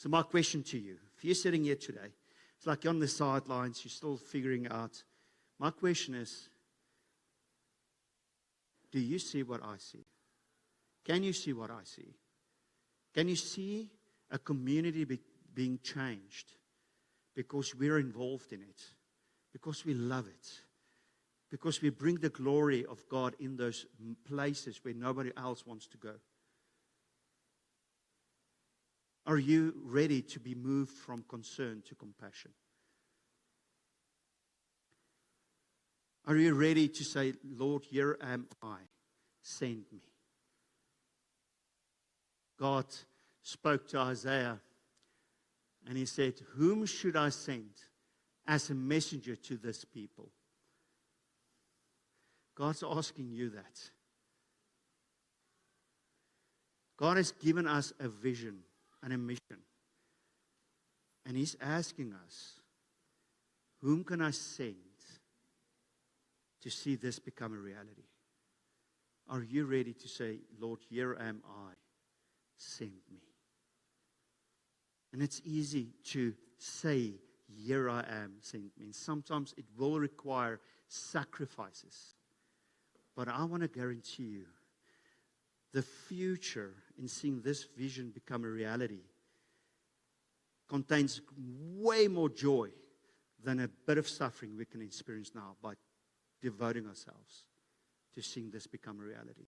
So my question to you, if you're sitting here today, it's like you're on the sidelines, you're still figuring out. My question is, do you see what I see? Can you see what I see? Can you see a community being changed because we're involved in it, because we love it, because we bring the glory of God in those places where nobody else wants to go? Are you ready to be moved from concern to compassion? Are you ready to say, Lord, here am I, send me? God spoke to Isaiah and he said, whom should I send as a messenger to this people? God's asking you that. God has given us a vision and a mission. And he's asking us, whom can I send to see this become a reality? Are you ready to say, Lord, here am I, send me? And it's easy to say, here I am, send me. And sometimes it will require sacrifices. But I want to guarantee you, the future in seeing this vision become a reality contains way more joy than a bit of suffering we can experience now by devoting ourselves to seeing this become a reality.